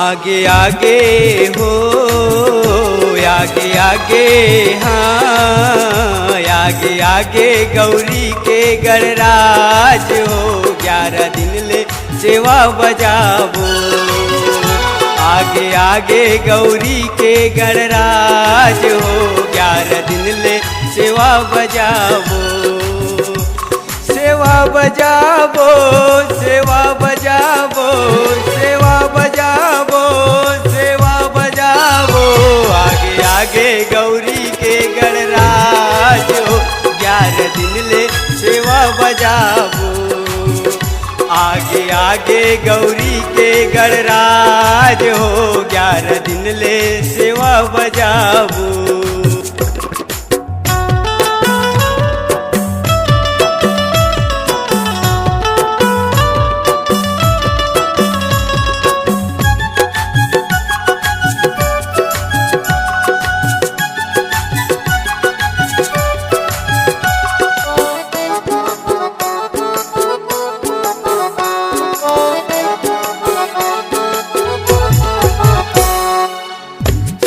आगे आगे हो आगे आगे हाँ आगे आगे गौरी के गणराज हो 11 दिन ले सेवा बजाबो आगे आगे गौरी के गणराज हो 11 दिन ले सेवा बजाबो सेवा बजाबो सेवा बजाबो सेवा बजाबो सेवा बजाबो आगे आगे गौरी के गणराज हो 11 दिन ले सेवा बजाबो आगे आगे गौरी के गणराज हो 11 दिन ले सेवा बजाबो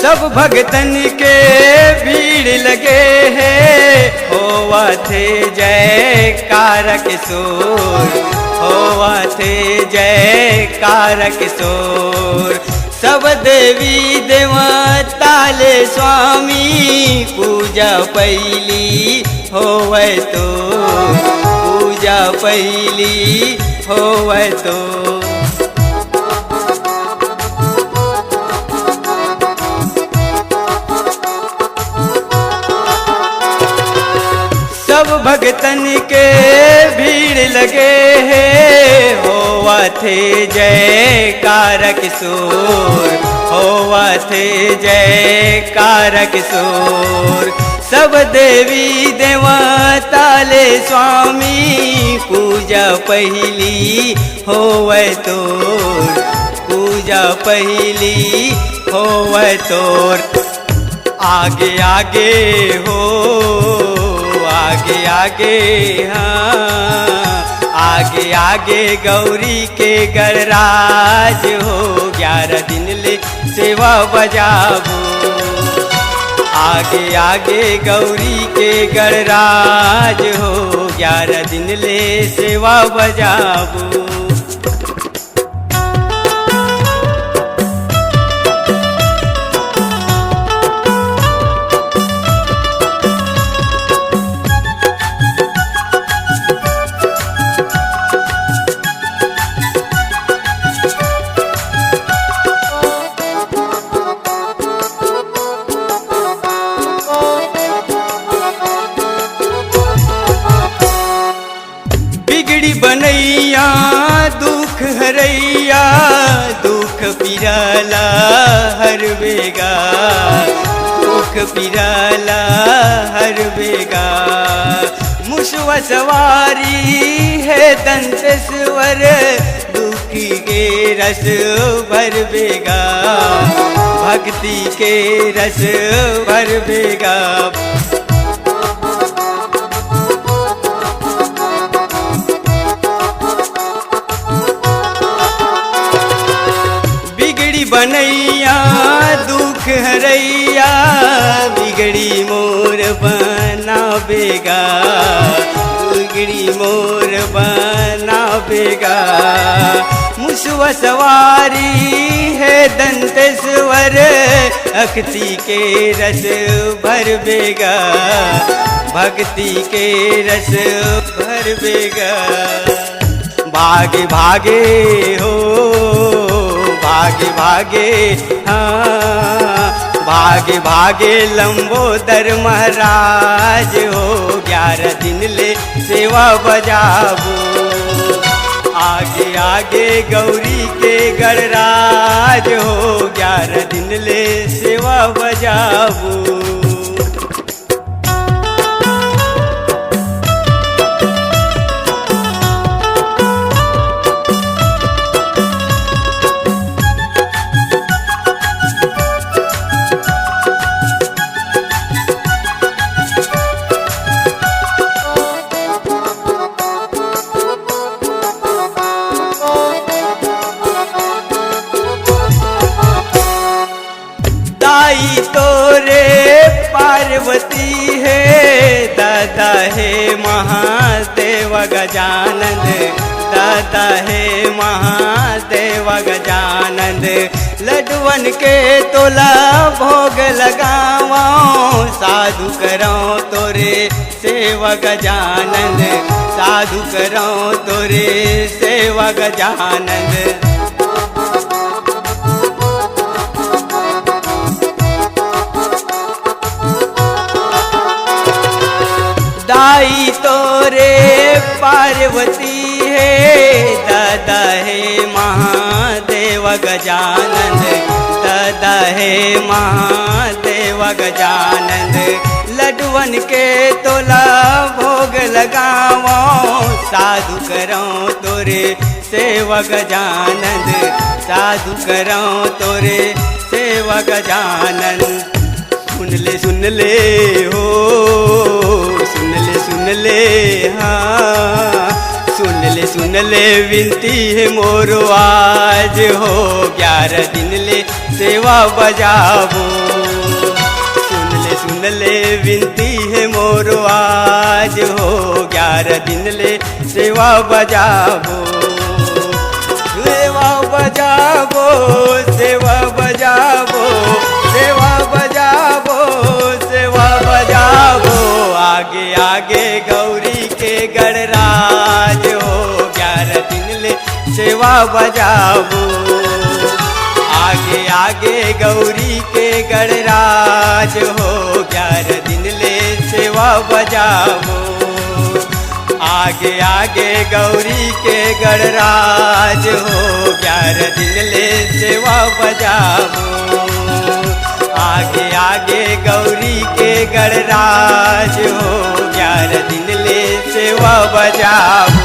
सब भगतन के भीड़ लगे हैं होवा थे जय कारक सोर होवा थे जय कारक सोर सब देवी देवता ले स्वामी पूजा पहली होवे तो पूजा पहली होवे तो सब भगतन के भीड़ लगे हैं होवा थे जय कारक सोर होवा थे जय कारक सोर सब देवी देवता ले स्वामी पूजा पहली होवे तोर पूजा पहली होवे तोर आगे आगे हो आगे आगे हाँ आगे आगे गौरी के गणराज हो 11 दिन ले सेवा बजाबो आगे आगे गौरी के गणराज हो 11 दिन ले सेवा बजाबो बनैया दुख हरैया दुख पिराला हर बेगा दुख पिराला हर बेगा मुसवा सवारी है दंत स्वर दुखी के रस भर बेगा भक्ति के रस भर बेगा बनैया दुख हरैया बिगड़ी मोर बनावेगा बिगड़ी मोर बनावेगा मुसवा सवारी है दंत स्वर अख्ती के रस भर बेगा भक्ति के रस भर बेगा भागे भागे हो भागे भागे हाँ भागे भागे लंबोदर महाराज हो 11 दिन ले सेवा बजाबो आगे आगे गौरी के गणराज हो 11 दिन ले सेवा बजाबो पार्वती है दादा है महादेव गजानन दादा है महादेव गजानन लड्डुअन के तोला भोग लगावा साधु करो तोरे सेवा गजानन साधु करो तोरे सेवा गजानन दाई तोरे पार्वती है दादा है महादेव गजानन दादा है महादेव गजानन लड्डुअन के तोला भोग लगावो साधु करो तोरे सेवा गजानन साधु करो तोरे सेवा गजानन सुन ले हो सुन ले हाँ सुन ले विनती है मोरो आज हो 11 दिन ले सेवा बजाबो सुन ले विनती है मोरो आज हो 11 दिन ले सेवा बजाबो सेवा बजाबो सेवा बजाबो सेवा बजाबो सेवा बजाबो आगे आगे गौरी के गणराज हो 11 दिन ले सेवा बजाबो आगे आगे गौरी के गणराज हो 11 दिन ले सेवा बजाबो आगे आगे गौरी के गणराज हो 11 दिन ले सेवा बजाबो आगे आगे गौरी के गणराज हो 11 दिन ले सेवा बजाबो